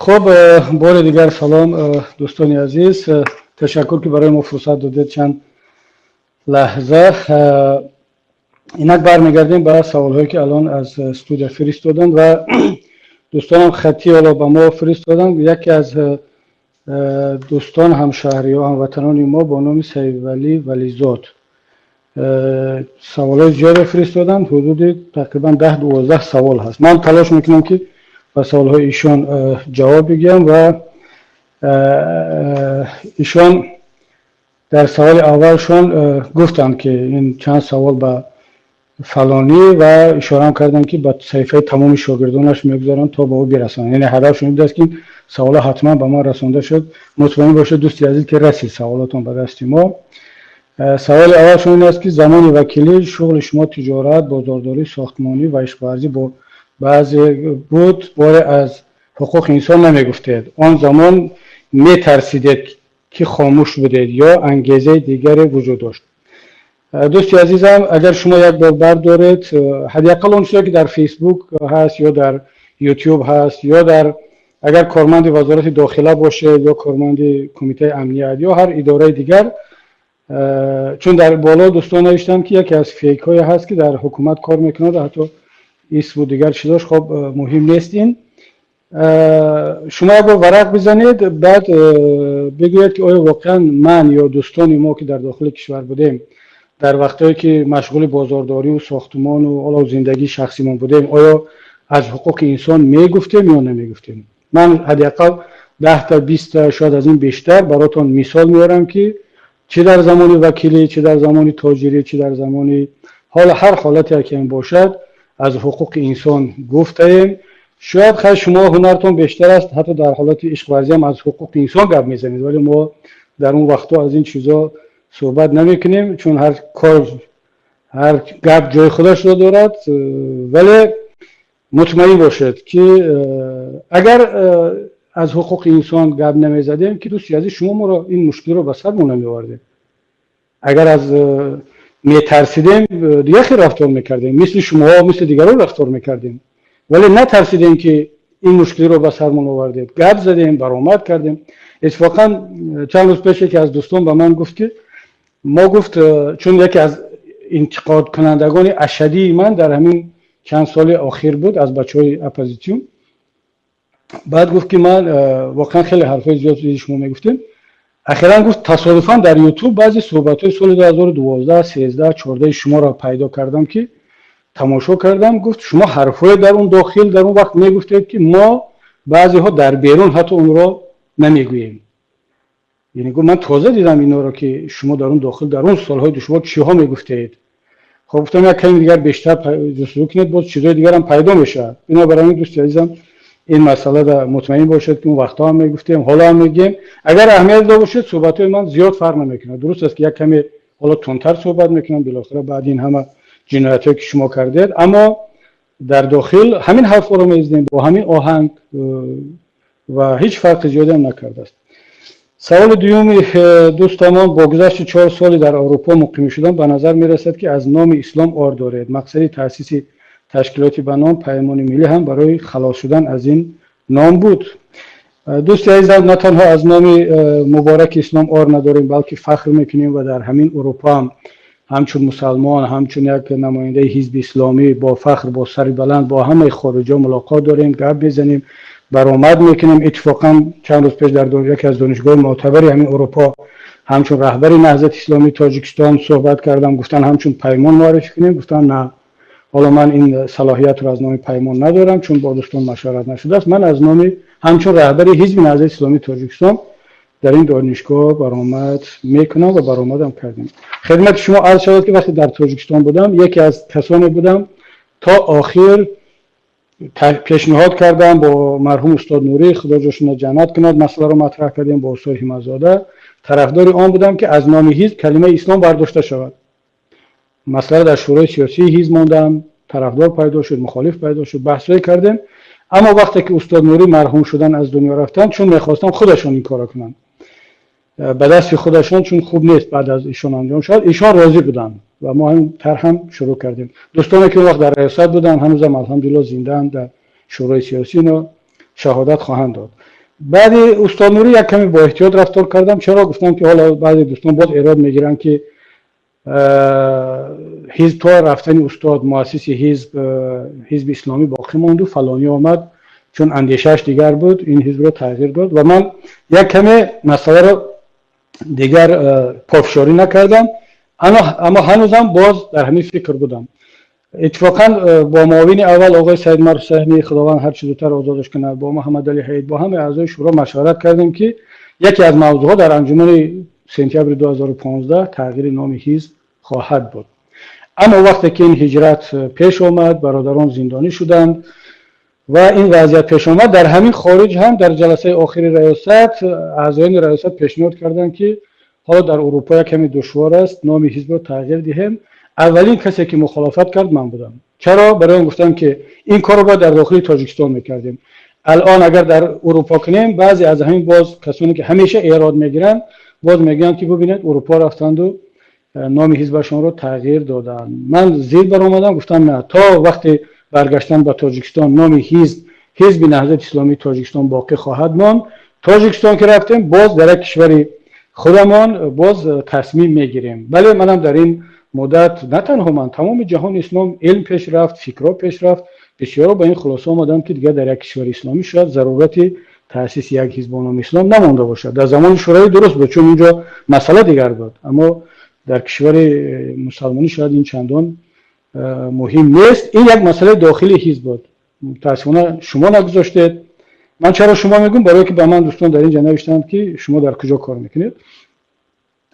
خب بار دیگر سلام دوستان عزیز، تشکر که برای ما فرصت دادید چند لحظه. اینک برمیگردیم به سوالهایی که الان از استودیو فرستادن و دوستانم خطی حالا به ما فرستادن. یکی از دوستان همشهری و هموطنان ما با نام سید ولی ولیزاد سوالای زیاد فرستادن، حدود تقریبا 10-12 سوال هست. من تلاش میکنم که به سوالهای ایشان جواب بگم و ایشان در سوال اولشون گفتن که این چند سوال به فلانی و اشاره هم کردن که به صحیفه تمام شاگردانش میگذارن تا به او برسن. یعنی هدفشون این است که سوال حتما به ما رسانده شد. مطمئن باشه دوستی عزیز که رسید سوالاتون به دست ما. سوال اولشون این است که زمان وکیلی شغل شما تجارت، بازارداری، ساختمانی و عشق با بعضی بود، باره از حقوق انسان نمیگفتید. آن زمان میترسیدید که خاموش بودید یا انگیزه دیگری وجود داشت؟ دوستی عزیزم، اگر شما یک بار بردارید حداقل اون چیزی که در فیسبوک هست یا در یوتیوب هست یا در اگر کارمند وزارت داخله باشه یا کارمند کمیته امنیت یا هر اداره دیگر، چون در بالا دوستان نوشتن که یکی از فیک های هست که در حکومت کار میکنه و حتی اسم و دیگر چیزاش خب مهم نیست. این شما با ورق بزنید بعد بگوید که آیا واقعا من یا دوستان ما که در داخل کشور بودیم در وقتی که مشغول بازارداری و ساختمان و حالا زندگی شخصی ما بودیم آیا از حقوق انسان میگفتیم یا نمیگفتیم؟ من حداقل 10 تا 20 تا شاید از این بیشتر براتون مثال میارم که چه در زمان وکیلی، چه در زمان تاجری، چه در زمان حال هر حالتی که این باشد از حقوق انسان گفتیم. شاید خیلی شما هنرتون بیشتر است، حتی در حالت عشق ورزی هم از حقوق انسان گپ میزنید، ولی ما در اون وقتا از این چیزا صحبت نمیکنیم چون هر کار هر گپ جای خودش رو دارد. ولی مطمئن باشید که اگر از حقوق انسان گپ نمیزدیم که دوستی عزیز شما ما رو این مشکل رو به سرمون نمیآوردید. اگر از میترسیدیم دیگه خیلی رفتار میکردیم، مثل شما مثل دیگران رفتار میکردیم، ولی نترسیدیم که این مشکلی رو به سرمون آوردید. گپ زدیم، برآمد کردیم. اتفاقا چند روز پیش که از دوستان به من گفت که ما گفت چون یکی از انتقاد کنندگان اشدی من در همین چند سال اخیر بود از بچهای اپوزیسیون، بعد گفت که من واقعا خیلی حرفای زیادی شما میگفتیم. اخیراً گفت تصادفاً در یوتیوب بعضی صحبت‌های سال 2012 13 14 شما را پیدا کردم که تماشا کردم. گفت شما حرفای در اون داخل در اون وقت میگفتید که ما بعضی‌ها در بیرون حتی اون را نمیگوییم. یعنی گفت من تازه دیدم اینا رو که شما در اون داخل در اون سال‌های دشوار چی‌ها میگفتید. خب گفتم یک کمی دیگر بیشتر جستجو کنید باز چیزای دیگر هم پیدا میشه. اینا برای دوست عزیزم این مسئله را مطمئن باشید که اون وقتا هم میگفتیم حالا هم میگیم. اگر اهمیت داشته باشید صحبت‌های من زیاد فرق نمیکنه. درست است که یک کمی حالا تندتر صحبت میکنم بالاخره بعد این همه جنایتی که شما کردید، اما در داخل همین حرفا رو میزنیم با همین آهنگ و هیچ فرق زیادی هم نکرده است. سوال دوم دوستان، با گذشت 4 سال در اروپا مقیم شدن به نظر میرسد که از نام اسلام عار دارید. مقصد تأسیس تشکیلاتی به نام پیمان ملی هم برای خلاص شدن از این نام بود. دوستی عزیزم، نه تنها از نام مبارک اسلام عار نداریم بلکه فخر میکنیم و در همین اروپا هم همچون مسلمان همچون یک نماینده حزب اسلامی با فخر با سر بلند با همه خارجا ملاقات داریم، گپ میزنیم، برآمد میکنیم. اتفاقا چند روز پیش در یکی از دانشگاه معتبری همین اروپا همچون رهبری نهضت اسلامی تاجیکستان صحبت کردم، گفتن همچون پیمان معرفی کنیم. گفتن نه، حالا من این صلاحیت رو از نام پیمان ندارم چون با دوستان مشورت نشده است. من از نام همچون رهبری حزب نهضت اسلامی تاجیکستان در این دانشگاه برآمد میکنم و برآمدم کردیم. خدمت شما عرض شود که وقتی در تاجیکستان بودم یکی از کسانی بودم تا آخر پیشنهاد کردم با مرحوم استاد نوری خدا جاشون جنت کند، مسئله رو مطرح کردیم با استاد همزاده، طرفدار آن بودم که از نام حزب کلمه اسلام برداشته شود. مسئله در شورای سیاسی حزب ماندم، طرفدار پیدا شد، مخالف پیدا شد، بحثی کردیم. اما وقتی که استاد نوری مرحوم شدن از دنیا رفتن، چون میخواستم خودشون این کارا کنن به دست خودشون، چون خوب نیست بعد از ایشون انجام شد، ایشان راضی بودن و ما هم طرح شروع کردیم. دوستانی که وقت در ریاست بودن هنوزم الحمدلله زنده اند، در شورای سیاسی اینا شهادت خواهند داد. بعد استاد نوری یک کمی با احتیاط رفتار کردم. چرا؟ گفتم که حالا بعضی دوستان باز ایراد میگیرن که حزب تو رفتن استاد مؤسس حزب اسلامی باقی موند و فلانی آمد چون اندیشش دیگر بود این حزب رو تغییر داد و من یک کمی مسئله رو دیگر پافشاری نکردم، اما هنوزم باز در همین فکر بودم. اتفاقا با معاون اول آقای سید معروف سهمی خداوند هر چه زودتر آزادش کنه، با محمد علی حید، با همه اعضای شورا مشورت کردیم که یکی از موضوعات در انجمن سپتامبر 2015 تغییر نام حزب خواهد بود. اما وقتی که این هجرت پیش آمد، برادران زندانی شدند و این وضعیت پیش آمد، در همین خارج هم در جلسه آخری ریاست اعضایان ریاست پیشنهاد کردند که حالا در اروپا کمی دشوار است نام حزب رو تغییر دهیم. اولین کسی که مخالفت کرد من بودم. چرا؟ برای این گفتم که این کار رو باید در داخل تاجیکستان میکردیم. الان اگر در اروپا کنیم بعضی از همین باز کسانی که همیشه ایراد میگیرن باز میگن که ببینید اروپا رفتند و نام حزبشون رو تغییر دادن. من زیر بر اومدم گفتم نه، تا وقتی برگشتن به تاجیکستان نام حزب نهضت اسلامی تاجیکستان باقی خواهد ماند. تاجیکستان که رفتیم باز در کشور خودمان باز تصمیم میگیریم. بله منم در این مدت نه تنها من، تمام جهان اسلام علم پیش رفت، فکرها پیش رفت، بسیارا به این خلاصه آمدن که دیگه در یک کشور اسلامی شاید ضرورت تأسیس یک حزب به نام اسلام نمانده باشد. در زمان شورای درست بود چون اینجا مسئله دیگر بود، اما در کشور مسلمانی شاید این چندان مهم نیست. این یک مسئله داخلی حزب بود. متاسفانه شما نگذاشتید. من چرا شما میگم؟ برای که به من دوستان در اینجا نوشتند که شما در کجا کار میکنید.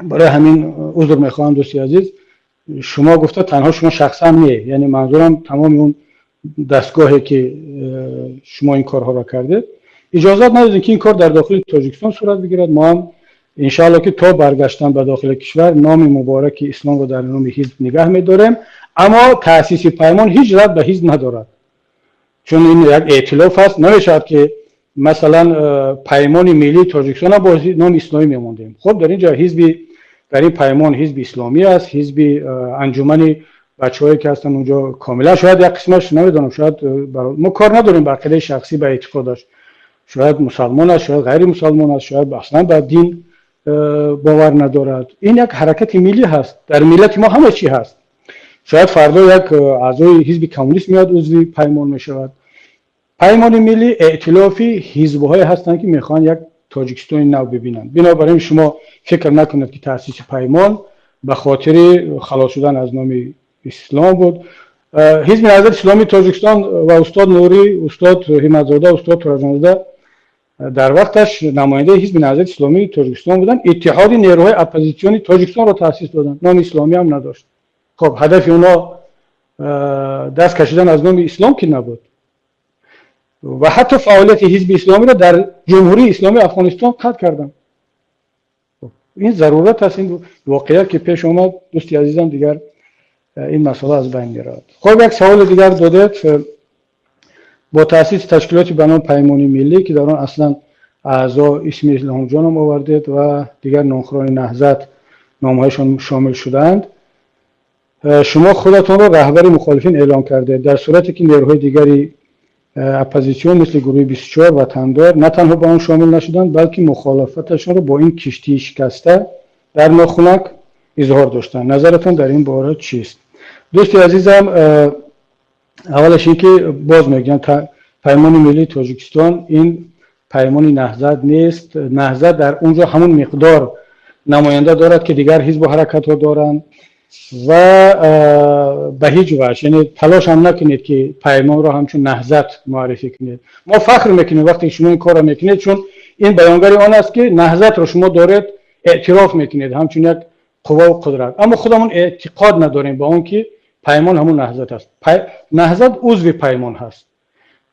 برای همین عذر میخواهم دوستی عزیز. شما گفته تنها شما شخصا نه، یعنی منظورم تمام اون دستگاهی که شما این کارها را کرده اجازت ندادید که این کار در داخل تاجیکستان صورت بگیرد. ما هم انشاءالله که تا برگشتن به داخل کشور نام مبارک اسلام رو در نام حزب نگه می‌داریم، اما تأسیس پیمان هیچ ربط به حزب ندارد، چون این یک ائتلاف است. نمی‌شود که مثلا پیمان ملی تاجیکستان با نام اسلامی می‌ماندیم. خب در اینجا حزب در این پیمان حزب اسلامی است، حزب انجمن بچه‌هایی که هستن اونجا کاملا شاید یک قسمش نمیدونم، شاید ما کار نداریم به عقیده شخصی به اعتقادش، شاید مسلمان است، شاید غیر مسلمان است، شاید اصلا به دین باور ندارد. این یک حرکت ملی هست، در ملت ما همه چی هست. شاید فردا یک اعضای حزب کمونیست میاد عضو پیمان میشود. پیمان ملی ائتلافی حزب‌هایی هستند که میخوان یک تاجیکستان نو ببینند. بنابراین شما فکر نکنید که تأسیس پیمان به خاطر خلاص شدن از نام اسلام بود. حزب نهضت اسلامی تاجیکستان و استاد نوری، استاد همت‌زاده، استاد تورجانزاده در وقتش نماینده حزب نهضت اسلامی تاجیکستان بودن. اتحاد نیروهای اپوزیسیونی تاجیکستان را تأسیس دادن، نام اسلامی هم نداشت. خب هدف اونا دست کشیدن از نام اسلام که نبود. و حتی فعالیت حزب اسلامی را در جمهوری اسلامی افغانستان قطع کردن. این ضرورت است، این واقعیت که پیش اومد دوستی عزیزم دیگر این مسئله از بین میرود. خب یک سوال دیگر دادید با تأسیس تشکیلاتی به نام پیمان ملی که در آن اصلا اعضا اسم الهام جان هم آوردید و دیگر نامخوران نهضت نامهایشان شامل شدند. شما خودتون را رهبر مخالفین اعلام کردید، در صورتی که نیروهای دیگری اپوزیسیون مثل گروه 24 و تندار نه تنها با آن شامل نشدند بلکه مخالفتشان را با این کشتی شکسته در ناخنک اظهار داشتند. نظرتون در این باره چیست؟ دوستی عزیزم، اولش این که باز میگم پیمان ملی تاجیکستان این پیمان نهضت نیست. نهضت در اونجا همون مقدار نماینده دارد که دیگر حزب و حرکت ها دارند و به هیچ وجه یعنی تلاش هم نکنید که پیمان را همچون نهضت معرفی کنید. ما فخر میکنیم وقتی شما این کار را میکنید، چون این بیانگری آن است که نهضت را شما دارید اعتراف میکنید همچون یک قوا و قدرت، اما خودمون اعتقاد نداریم با اون که پیمان همون نهضت است. نهضت عضو پیمان هست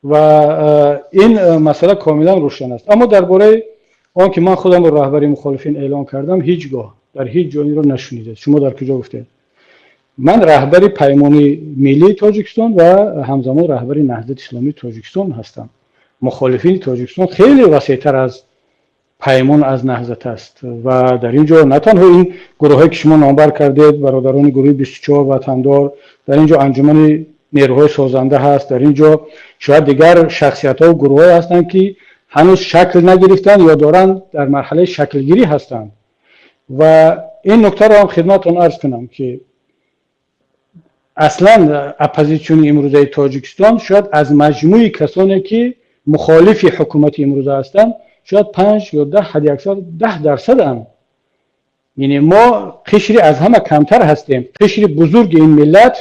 و این مسئله کاملا روشن است. اما درباره آن که من خودم رو رهبری مخالفین اعلام کردم هیچگاه در هیچ جایی رو نشنیدید. شما در کجا گفتید؟ من رهبری پیمان ملی تاجیکستان و همزمان رهبری نهضت اسلامی تاجیکستان هستم. مخالفین تاجیکستان خیلی وسیع‌تر از پیمان از نهضت است و در اینجا نه تنها این گروهایی که شما نامبر کردید، برادران گروه 24 و تندار، در اینجا انجمن نیروهای سازنده هست، در اینجا شاید دیگر شخصیت‌ها و گروه‌های هستند که هنوز شکل نگرفتن یا دارن در مرحله شکل گیری هستند. و این نکته رو هم خدمتتون عرض کنم که اصلا اپوزیسیون امروزه تاجیکستان شاید از مجموع کسانی که مخالف حکومت امروزه هستند شاید 5 یا 10 حد اکثر 10% هم. یعنی ما قشری از همه کمتر هستیم. قشر بزرگ این ملت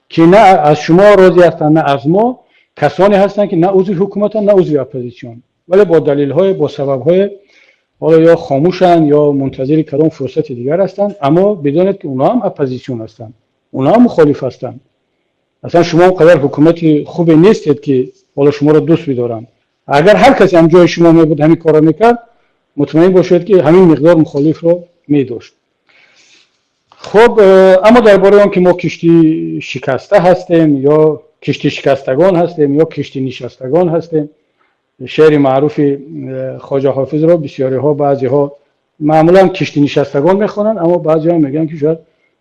که نه از شما راضی هستند نه از ما، کسانی هستند که نه عضو حکومت نه عضو اپوزیسیون، ولی با دلیل های با سبب های حالا یا خاموشن یا منتظر کدام فرصت دیگر هستند، اما بدونید که اونا هم اپوزیسیون هستند، اونا هم مخالف هستند. اصلا شما اونقدر حکومت خوبی نیستید که حالا شما رو دوست بدارن. اگر هر کسی هم جای شما می بود همین کارو میکرد، مطمئن باشید که همین مقدار مخالف رو می داشت. خب اما درباره اون که ما کشتی شکسته هستیم یا کشتی شکستگان هستیم یا کشتی نشستگان هستیم، شعر معروف خواجه حافظ را بسیاری ها بعضی ها معمولا کشتی نشستگان میخوانند، اما بعضی ها میگن که شاید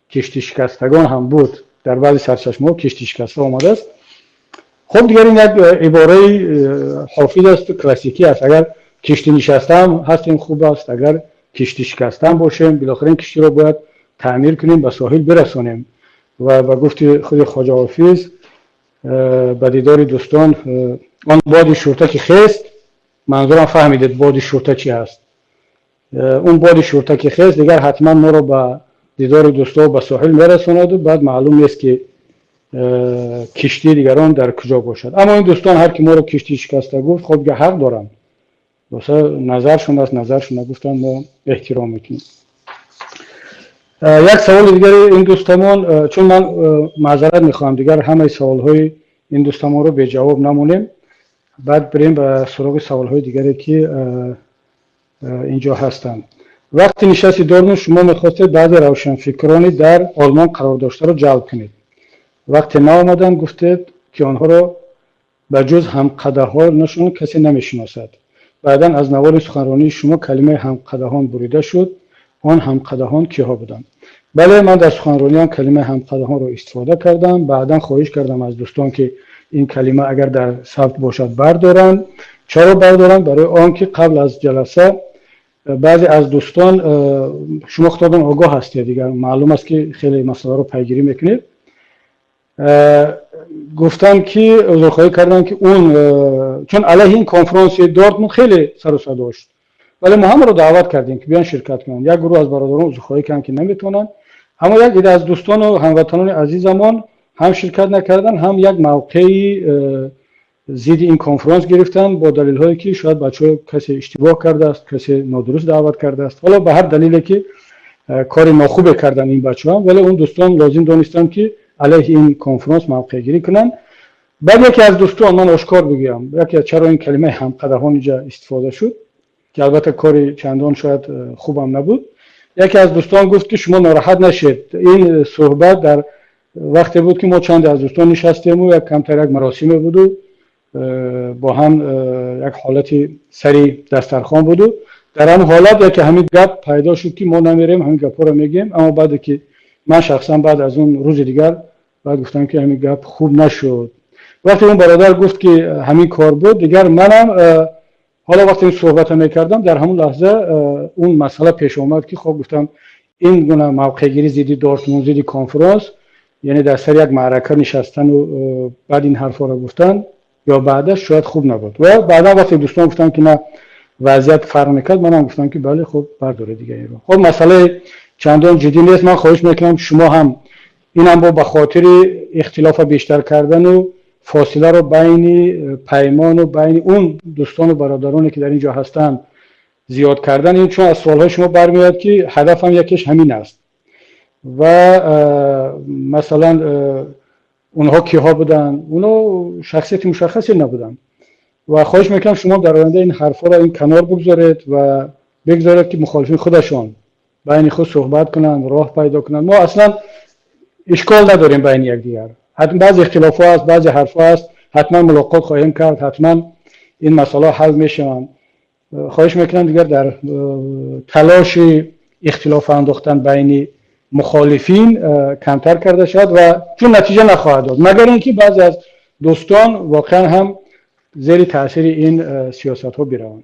کشتی شکستگان هم بود. در بعضی سرچشمه‌ها کشتی شکسته آمده است. خب دیگر این یک عباره حافظ است و کلاسیکی است. اگر کشتی نشسته هم هستیم خوب است، اگر کشتی شکسته هم باشیم بالاخره این کشتی رو باید تعمیر کنیم، به ساحل برسانیم. و به گفت خود خواجه حافظ به دیدار دوستان آن باد شورته که خست، منظورم فهمیدید باد شورته چی هست. اون باد شورته که خست دیگر حتما ما رو به دیدار دوستان به ساحل میرساند و بعد معلوم نیست که کشتی دیگران در کجا باشد. اما این دوستان هر کی ما رو کشتی شکسته گفت خب که حق دارن، واسه نظرشون است، نظرشون گفتن ما احترام میکنیم. یک سوال دیگر این دوستمون، چون من معذرت میخوام دیگر همه سوالهای این دوستمون رو به جواب نمونیم، بعد بریم به سراغ سوالهای دیگری که اینجا هستند. وقتی نشستی دارون شما میخواستید بعضی روشنفکرانی در آلمان قرار داشته رو جلب کنید. وقتی ما آمدن گفتید که آنها رو به جز همقدهانشون کسی نمیشناسد. بعدا از نوار سخنرانی شما کلمه همقدهان بریده شد. آن همقدهان کیها بودند؟ بله، من در سخنرانیام کلمه همقدهان رو استفاده کردم. بعدا خواهش کردم از دوستان که این کلمه اگر در ثبت باشد بردارن. چرا بردارن؟ برای آنکه قبل از جلسه بعضی از دوستان، شما خودتون آگاه هستید دیگر، معلوم است که خیلی مسئله رو پیگیری میکنید، گفتن که عذرخواهی کردن که اون چون علیه این کنفرانس دورتموند خیلی سر و صدا داشت، ولی ما هم رو دعوت کردیم که بیان شرکت کنن. یک گروه از برادران عذرخواهی کردن که نمیتونن، اما یک عده از دوستان و هموطنان عزیزمان هم شرکت نکردن، هم یک موقعی زیر این کنفرانس گرفتن با دلیل هایی که شاید بچه‌ها کسی اشتباه کرده است، کسی نادرست دعوت کرده است، حالا به هر دلیلی که کار ناخوب کردن این بچه‌ها، ولی اون دوستان لازم دانستن که علیه این کنفرانس موقع گیری کنن. بعد یکی از دوستان، من آشکار بگم، یکی چرا این کلمه همقدهان اینجا استفاده شد که البته کاری چندان شاید خوبم نبود، یکی از دوستان گفت که شما ناراحت نشید، این صحبت در وقتی بود که ما چند از دوستان نشستیم و یک کمتر یک مراسم بود و با هم یک حالتی سری دسترخوان بود و در هم حالت که همین گپ پیدا شد که ما نمیریم همین گپا رو میگیم. اما بعد که من شخصا بعد از اون روز دیگر بعد گفتم که همین گپ خوب نشد. وقتی اون برادر گفت که همین کار بود دیگر منم حالا وقتی این صحبت میکردم در همون لحظه اون مسئله پیش اومد که خب گفتم این گونه موقع گیری زیدی دورتموند زیدی کنفرانس، یعنی در سر یک معرکه نشستن و بعد این حرفا رو گفتن یا بعدش شاید خوب نبود. و بعدا وقتی دوستان گفتن که نه وضعیت فرق میکرد، منم گفتم که بله خب برداره دیگه این رو. خب مسئله چندان جدی نیست. من خواهش میکنم شما هم اینم با بخاطر اختلاف بیشتر کردن و فاصله رو بین پیمان و بین اون دوستان و برادرانی که در اینجا هستن زیاد کردن، این چون از سوالهای شما برمیاد که هدفم یکیش همین است و مثلا اونها کیها بودن، اونا شخصیت مشخصی نبودن و خواهش میکنم شما در آینده این حرفا را این کنار بگذارید و بگذارید که مخالفین خودشون بین خود صحبت کنن، راه پیدا کنن. ما اصلا اشکال نداریم بین یکدیگر، حتما بعضی اختلافات هست، بعضی حرفا هست، حتما ملاقات خواهیم کرد، حتما این مسئله حل میشن. خواهش میکنم دیگر در تلاش اختلاف انداختن بین مخالفین کمتر کرده شد و چون نتیجه نخواهد داد، مگر اینکه بعضی از دوستان واقعا هم زیر تاثیر این سیاست ها بیروند.